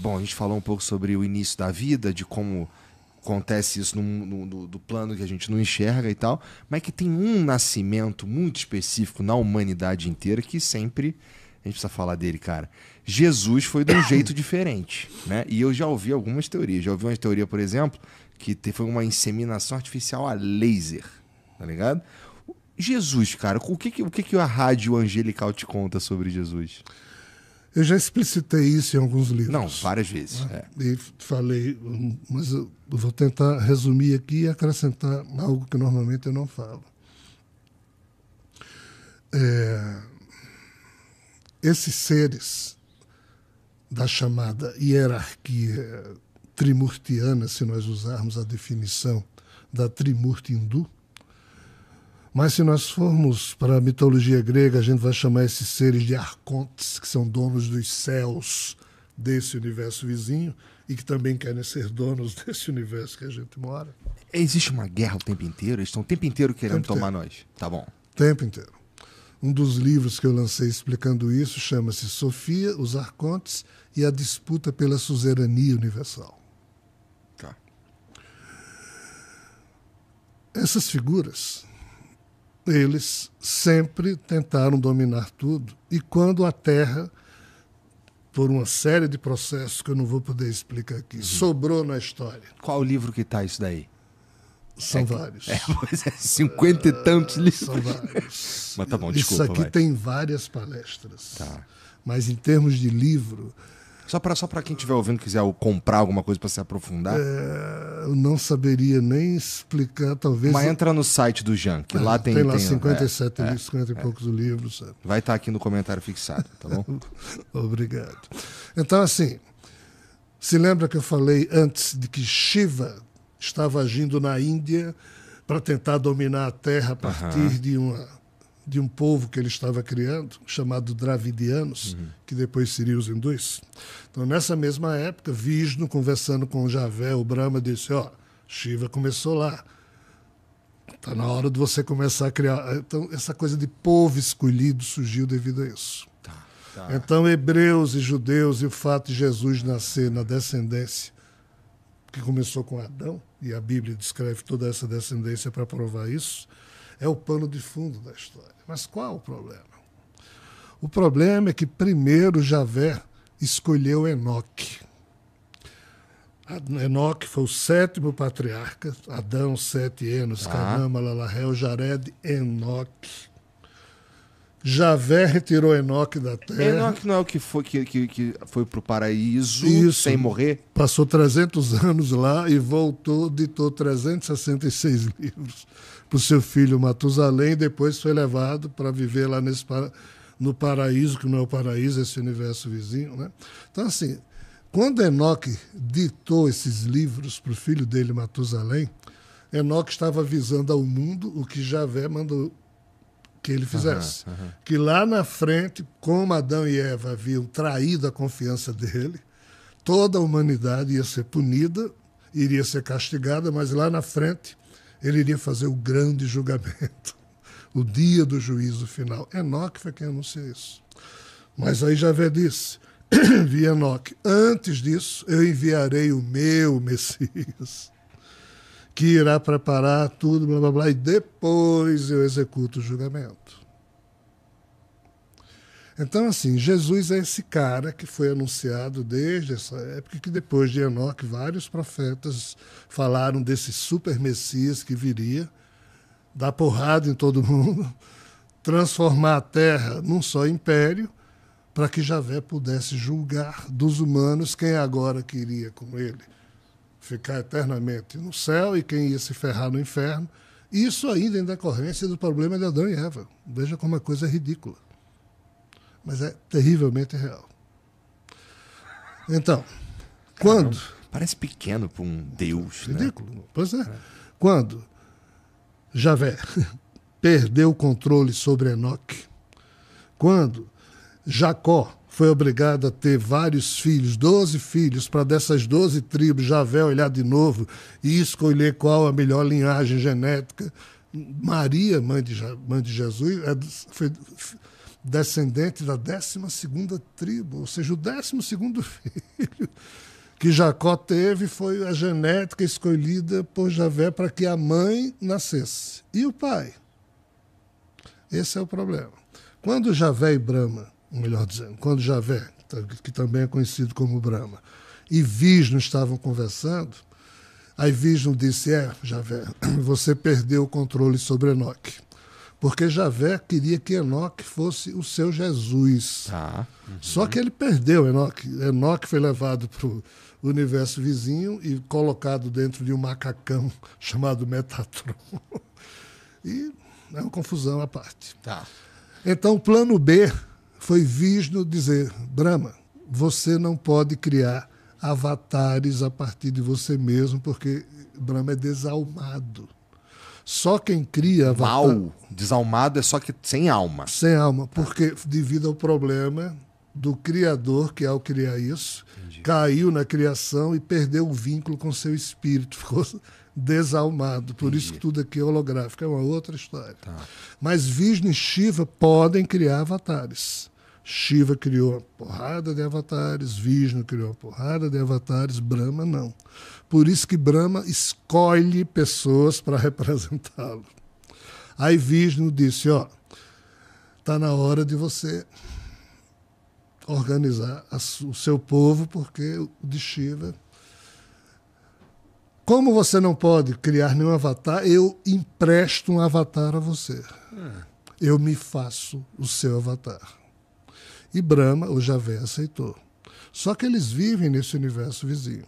Bom, a gente falou um pouco sobre o início da vida, de como acontece isso do plano que a gente não enxerga e tal, mas que tem um nascimento muito específico na humanidade inteira que sempre a gente precisa falar dele, cara. Jesus foi de um jeito diferente, né? E eu já ouvi algumas teorias. Já ouvi uma teoria, por exemplo, que foi uma inseminação artificial a laser, tá ligado? Jesus, cara, o que a rádio angelical te conta sobre Jesus? Eu já explicitei isso em alguns livros. Não, várias vezes. E falei, mas eu vou tentar resumir aqui e acrescentar algo que normalmente eu não falo. Esses seres da chamada hierarquia trimurtiana, se nós usarmos a definição da Trimurti hindu, mas se nós formos para a mitologia grega, a gente vai chamar esses seres de arcontes, que são donos dos céus desse universo vizinho e que também querem ser donos desse universo que a gente mora. Existe uma guerra o tempo inteiro? Eles estão o tempo inteiro querendo tomar nós. Tá bom. O tempo inteiro. Um dos livros que eu lancei explicando isso chama-se Sofia, os Arcontes e a disputa pela suzerania universal. Tá. Essas figuras, eles sempre tentaram dominar tudo. E quando a Terra, por uma série de processos que eu não vou poder explicar aqui, sobrou na história. Qual o livro que tá isso daí? São vários. Pois é, 50 e tantos livros. São vários. Mas tá bom, desculpa. Isso aqui vai. tem várias palestras. Tá. Mas em termos de livro, Só pra quem estiver ouvindo quiser comprar alguma coisa pra se aprofundar. eu não saberia nem explicar, talvez. Mas entra no site do Jean, que lá tem... Tem lá 57 livros, 50 e poucos livros. Sabe? Vai estar aqui no comentário fixado, tá bom? Obrigado. Então, assim, se lembra que eu falei antes de que Shiva estava agindo na Índia para tentar dominar a Terra a partir de um povo que ele estava criando, chamado Dravidianos, que depois seriam os hindus. Então, nessa mesma época, Vishnu, conversando com Javé, o Brahma, disse, Shiva começou lá. Está na hora de você começar a criar... Então, essa coisa de povo escolhido surgiu devido a isso. Tá. Então, hebreus e judeus, e o fato de Jesus nascer na descendência que começou com Adão, e a Bíblia descreve toda essa descendência para provar isso, é o pano de fundo da história. Mas qual o problema? O problema é que primeiro Javé escolheu Enoque. Enoque foi o 7º patriarca, Adão, Sete, Enos, Canaã, Malalahel, Jared, Enoque. Javé retirou Enoque da terra. Enoque não é o que foi pro paraíso Isso. sem morrer? Passou 300 anos lá e voltou, ditou 366 livros para o seu filho Matusalém, e depois foi levado para viver lá no paraíso, que não é o paraíso, esse universo vizinho. Né? Então, assim, quando Enoque ditou esses livros para o filho dele, Matusalém, Enoque estava avisando ao mundo o que Javé mandou que ele fizesse. Que lá na frente, como Adão e Eva haviam traído a confiança dele, toda a humanidade ia ser punida, iria ser castigada, mas lá na frente ele iria fazer o grande julgamento, o dia do juízo final. Enoque foi quem anunciou isso. Mas aí Javé disse, vi Enoque, antes disso eu enviarei o meu Messias, que irá preparar tudo, blá, blá, blá, e depois eu executo o julgamento. Então, assim, Jesus é esse cara que foi anunciado desde essa época, que depois de Enoque, vários profetas falaram desse super Messias que viria, dar porrada em todo mundo, transformar a terra num só império, para que Javé pudesse julgar dos humanos quem agora queria com ele ficar eternamente no céu e quem ia se ferrar no inferno. Isso ainda em decorrência do problema de Adão e Eva. Veja como a coisa é ridícula. Mas é terrivelmente real. Então, quando... Parece pequeno para um Deus, ridículo. né? Pois é. Quando Javé perdeu o controle sobre Enoque, quando Jacó foi obrigado a ter vários filhos, 12 filhos, para dessas 12 tribos, Javé olhar de novo e escolher qual a melhor linhagem genética. Maria, mãe de Jesus, foi descendente da 12ª tribo, ou seja, o 12º filho que Jacó teve foi a genética escolhida por Javé para que a mãe nascesse. E o pai? Esse é o problema. Quando Javé e Brahma, melhor dizendo, quando Javé, que também é conhecido como Brahma, e Vishnu estavam conversando, aí Vishnu disse, Javé, você perdeu o controle sobre Enoque. Porque Javé queria que Enoque fosse o seu Jesus. Só que ele perdeu Enoque. Enoque foi levado para o universo vizinho e colocado dentro de um macacão chamado Metatron. E é uma confusão à parte. Então, o plano B foi Vishnu dizer, Brahma, você não pode criar avatares a partir de você mesmo, porque Brahma é desalmado. Só quem cria avatar... Mal, desalmado é só que sem alma. Sem alma, porque devido ao problema do criador, que ao criar isso, caiu na criação e perdeu o vínculo com seu espírito, ficou desalmado. Por isso que tudo aqui é holográfico, é uma outra história. Mas Vishnu e Shiva podem criar avatares. Shiva criou uma porrada de avatares, Vishnu criou uma porrada de avatares, Brahma não. Por isso que Brahma escolhe pessoas para representá-lo. Aí Vishnu disse, está na hora de você organizar o seu povo, porque o de Shiva... Como você não pode criar nenhum avatar, eu empresto um avatar a você. Eu me faço o seu avatar. E Brahma, o Javé, aceitou. Só que eles vivem nesse universo vizinho.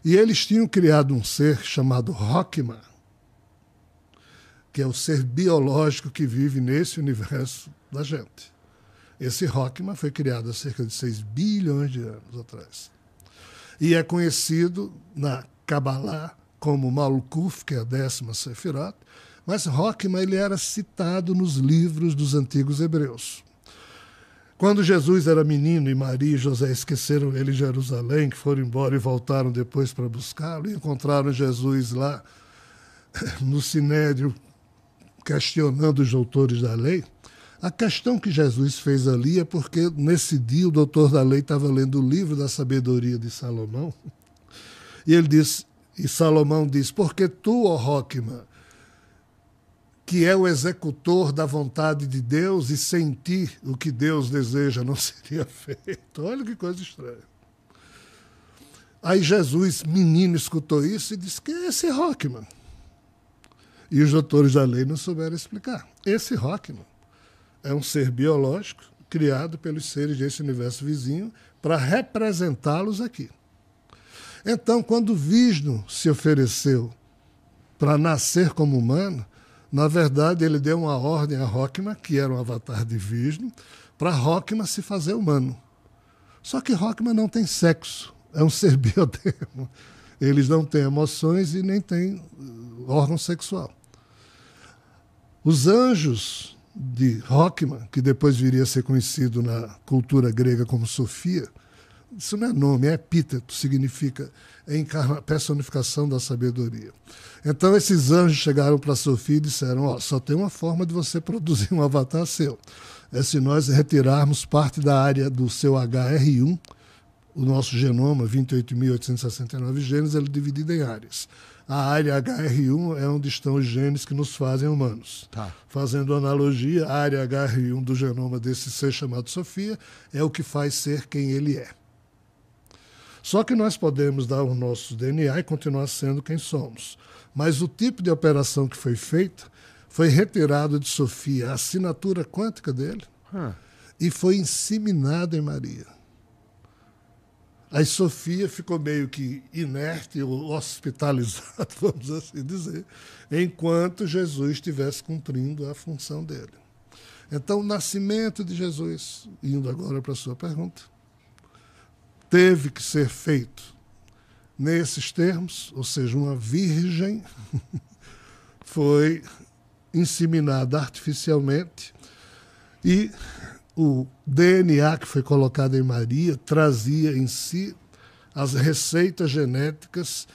E eles tinham criado um ser chamado Rockman, que é o ser biológico que vive nesse universo da gente. Esse Rockman foi criado há cerca de 6 bilhões de anos atrás. E é conhecido na Kabbalah como Malkuth, que é a 10ª Sefirot, mas Rockman ele era citado nos livros dos antigos hebreus. Quando Jesus era menino e Maria e José esqueceram ele em Jerusalém, que foram embora e voltaram depois para buscá-lo, e encontraram Jesus lá no Sinédrio, questionando os doutores da lei, a questão que Jesus fez ali é porque nesse dia o doutor da lei estava lendo o livro da sabedoria de Salomão, e ele disse, e Salomão diz, porque tu, ó Rockman, que é o executor da vontade de Deus, e sem ti o que Deus deseja não seria feito. Olha que coisa estranha. Aí Jesus, menino, escutou isso e disse, que é esse Rockman? E os doutores da lei não souberam explicar. Esse Rockman é um ser biológico criado pelos seres desse universo vizinho para representá-los aqui. Então, quando Vishnu se ofereceu para nascer como humano, na verdade, ele deu uma ordem a Rockman, que era um avatar de Vishnu, para Rockman se fazer humano. Só que Rockman não tem sexo, é um ser biodermo. Eles não têm emoções e nem têm órgão sexual. Os anjos de Rockman, que depois viria a ser conhecido na cultura grega como Sofia, isso não é nome, é epíteto, significa personificação da sabedoria. Então esses anjos chegaram para Sofia e disseram, só tem uma forma de você produzir um avatar seu. É se nós retirarmos parte da área do seu HR1, o nosso genoma, 28.869 genes, ele é dividido em áreas. A área HR1 é onde estão os genes que nos fazem humanos. Fazendo analogia, a área HR1 do genoma desse ser chamado Sofia é o que faz ser quem ele é. Só que nós podemos dar o nosso DNA e continuar sendo quem somos. Mas o tipo de operação que foi feita foi retirado de Sofia a assinatura quântica dele e foi inseminado em Maria. Aí Sofia ficou meio que inerte ou hospitalizada, vamos assim dizer, enquanto Jesus estivesse cumprindo a função dele. Então, o nascimento de Jesus, indo agora para a sua pergunta, teve que ser feito nesses termos, ou seja, uma virgem foi inseminada artificialmente e o DNA que foi colocado em Maria trazia em si as receitas genéticas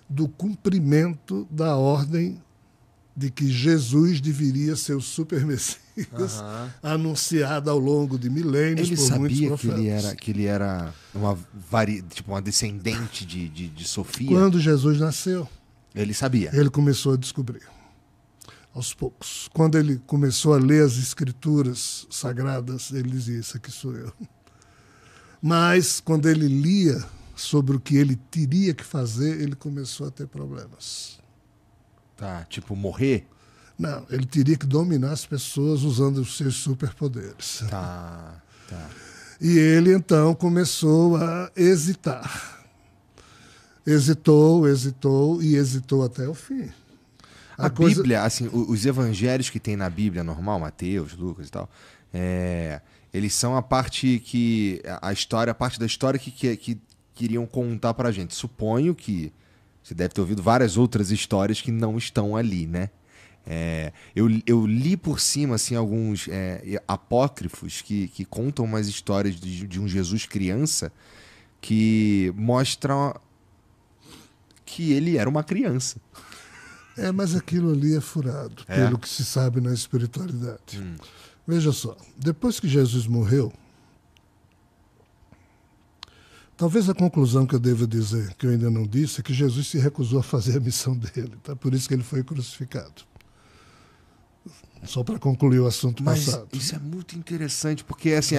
do cumprimento da ordem de que Jesus deveria ser o super Messias anunciado ao longo de milênios por muitos profetas. Ele sabia que ele era uma descendente de Sofia? Quando Jesus nasceu, ele sabia. Ele começou a descobrir, aos poucos. Quando ele começou a ler as escrituras sagradas, ele dizia, isso aqui sou eu. Mas, quando ele lia sobre o que ele teria que fazer, ele começou a ter problemas. Tá, tipo, morrer? Não, ele teria que dominar as pessoas usando os seus superpoderes. Tá. E ele, então, começou a hesitar. Hesitou até o fim. A Bíblia, assim, os evangelhos que tem na Bíblia normal, Mateus, Lucas e tal, eles são a parte da história que queriam contar pra gente. Suponho que você deve ter ouvido várias outras histórias que não estão ali, né? Eu li por cima assim, alguns apócrifos que contam umas histórias de um Jesus criança que mostram que ele era uma criança. Mas aquilo ali é furado, pelo que se sabe na espiritualidade. Veja só, depois que Jesus morreu, talvez a conclusão que eu devo dizer, que eu ainda não disse, é que Jesus se recusou a fazer a missão dele. Tá? Por isso que ele foi crucificado. Só para concluir o assunto passado. Isso é muito interessante, porque assim,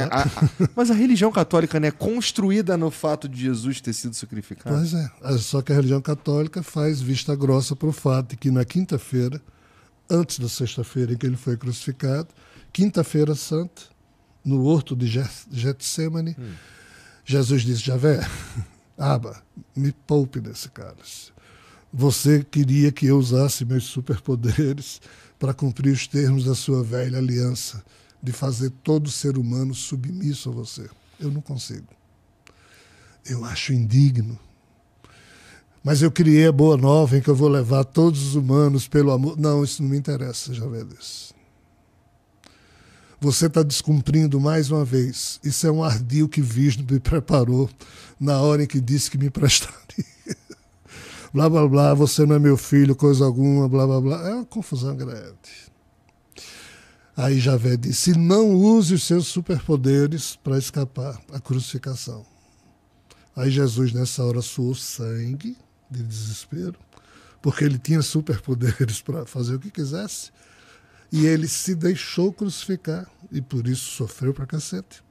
mas a religião católica, né, é construída no fato de Jesus ter sido sacrificado. Pois é, só que a religião católica faz vista grossa para o fato de que na quinta-feira, antes da sexta-feira em que ele foi crucificado, quinta-feira santa, no horto de Getsemane, Jesus disse, Javé, Aba, me poupe desse cálice. Você queria que eu usasse meus superpoderes para cumprir os termos da sua velha aliança, de fazer todo ser humano submisso a você. Eu não consigo. Eu acho indigno. Mas eu criei a boa nova em que eu vou levar todos os humanos pelo amor. Não, isso não me interessa, Javé disse. Você está descumprindo mais uma vez. Isso é um ardil que Vishnu me preparou na hora em que disse que me prestaria. Blá, blá, blá, você não é meu filho, coisa alguma, blá, blá, blá. É uma confusão grande. Aí Javé disse, não use os seus superpoderes para escapar à crucificação. Aí Jesus, nessa hora, suou sangue de desespero, porque ele tinha superpoderes para fazer o que quisesse. E ele se deixou crucificar e por isso sofreu pra cacete.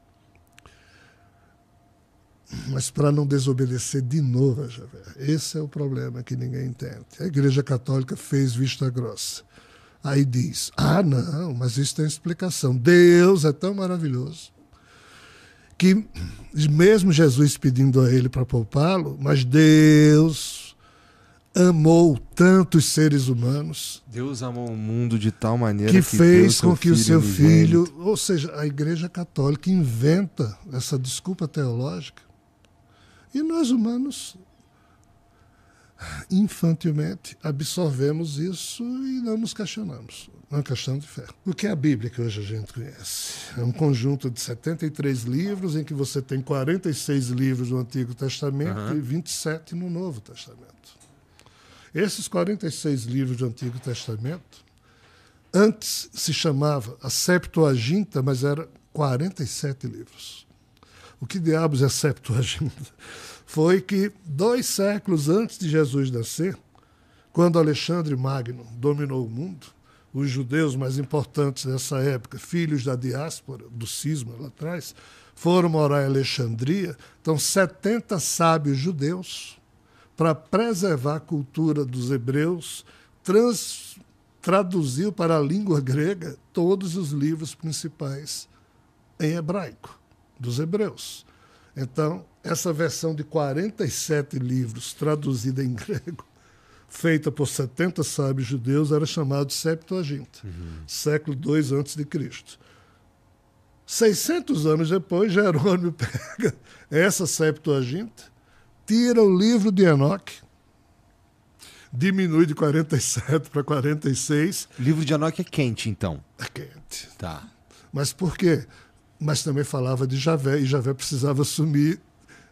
Mas para não desobedecer de novo a Javé. Esse é o problema que ninguém entende. A Igreja Católica fez vista grossa. Aí diz, não, mas isso tem explicação. Deus é tão maravilhoso que mesmo Jesus pedindo a ele para poupá-lo, mas Deus amou tantos seres humanos. Deus amou o mundo de tal maneira que fez com que o seu filho... Ou seja, a Igreja Católica inventa essa desculpa teológica e nós humanos, infantilmente, absorvemos isso e não nos questionamos. É uma questão de fé. O que é a Bíblia que hoje a gente conhece? É um conjunto de 73 livros em que você tem 46 livros no Antigo Testamento e 27 no Novo Testamento. Esses 46 livros do Antigo Testamento, antes se chamava a Septuaginta, mas era 47 livros. O que diabos é Septuaginta? Foi que 2 séculos antes de Jesus nascer, quando Alexandre Magno dominou o mundo, os judeus mais importantes dessa época, filhos da diáspora, do cisma lá atrás, foram morar em Alexandria. Então, 70 sábios judeus, para preservar a cultura dos hebreus, traduziu para a língua grega todos os livros principais em hebraico, dos hebreus. Então, essa versão de 47 livros traduzida em grego, feita por 70 sábios judeus, era chamada de Septuaginta, século II a.C. 600 anos depois, Jerônimo pega essa Septuaginta, tira o livro de Enoque, diminui de 47 para 46. O livro de Enoque é quente, então? É quente. Tá. Mas por quê? Mas também falava de Javé, e Javé precisava assumir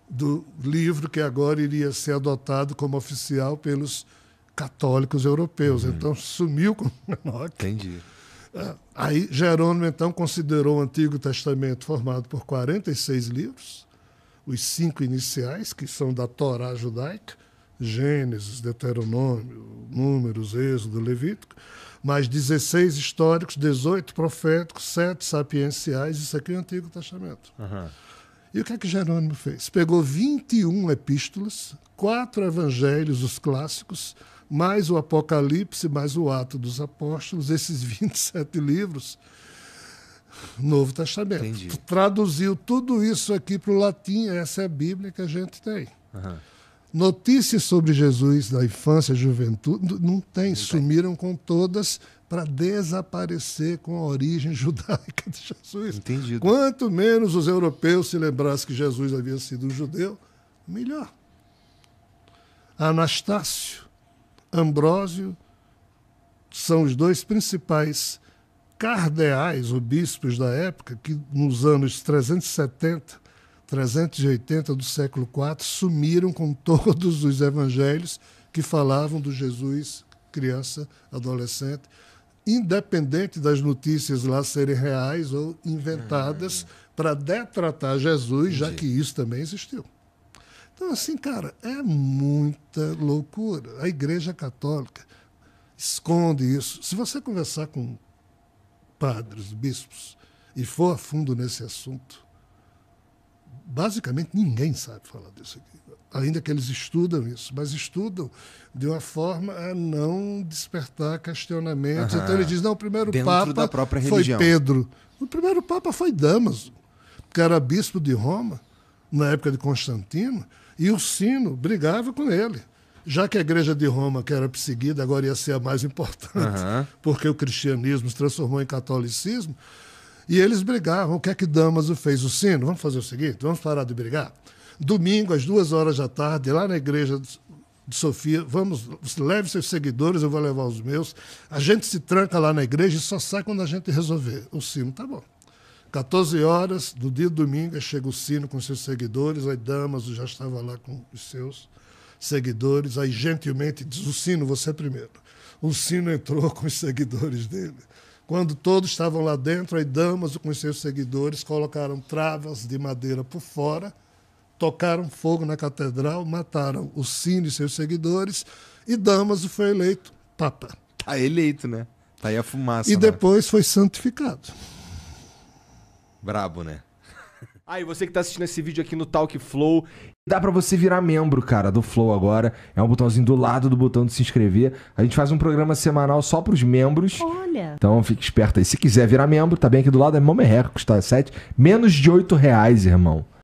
do livro que agora iria ser adotado como oficial pelos católicos europeus. Então sumiu com Enoque. Entendi. Aí Jerônimo, então, considerou o Antigo Testamento formado por 46 livros, os 5 iniciais, que são da Torá judaica, Gênesis, Deuteronômio, Números, Êxodo, Levítico, mais 16 históricos, 18 proféticos, 7 sapienciais, isso aqui é o Antigo Testamento. E o que é que Jerônimo fez? Pegou 21 epístolas, 4 evangelhos, os clássicos, mais o Apocalipse, mais o Ato dos Apóstolos, esses 27 livros, Novo Testamento. Entendi. Traduziu tudo isso aqui para o latim, essa é a Bíblia que a gente tem. Notícias sobre Jesus da infância e juventude, não tem, sumiram com todas para desaparecer com a origem judaica de Jesus. Entendido. Quanto menos os europeus se lembrassem que Jesus havia sido um judeu, melhor. Anastácio, Ambrósio são os 2 principais cardeais, ou bispos da época, que nos anos 370, 380 do século IV, sumiram com todos os evangelhos que falavam do Jesus criança, adolescente, independente das notícias lá serem reais ou inventadas para detratar Jesus, já que isso também existiu. Então, assim, cara, é muita loucura. A Igreja Católica esconde isso. Se você conversar com padres, bispos, e for a fundo nesse assunto, basicamente ninguém sabe falar disso aqui. Ainda que eles estudam isso, mas estudam de uma forma a não despertar questionamentos. Então ele diz, não, o primeiro Dentro Papa da própria foi religião. Pedro. O primeiro Papa foi Damaso, que era bispo de Roma, na época de Constantino, e o Sino brigava com ele. Já que a Igreja de Roma, que era perseguida, agora ia ser a mais importante, porque o cristianismo se transformou em catolicismo, e eles brigavam. O que é que Damaso fez? O Sino, vamos fazer o seguinte, vamos parar de brigar? Domingo, às 14h, lá na igreja de Sofia, leve seus seguidores, eu vou levar os meus. A gente se tranca lá na igreja e só sai quando a gente resolver. O Sino, tá bom. 14h, do dia de domingo, chega o Sino com seus seguidores, aí Damaso já estava lá com os seus seguidores, aí gentilmente diz, o Sino, você primeiro. O Sino entrou com os seguidores dele. Quando todos estavam lá dentro, aí Damaso com os seus seguidores colocaram travas de madeira por fora, tocaram fogo na catedral, mataram o Sino e seus seguidores, e Damaso foi eleito Papa. Tá eleito, né? Tá aí a fumaça. E depois foi santificado. Brabo, né? Aí, você que tá assistindo esse vídeo aqui no Talk Flow, dá pra você virar membro, cara, do Flow agora. É um botãozinho do lado do botão de se inscrever. A gente faz um programa semanal só pros membros. Olha! Então fique esperto aí. Se quiser virar membro, tá bem aqui do lado, é mó merreca, custa menos de R$8, irmão.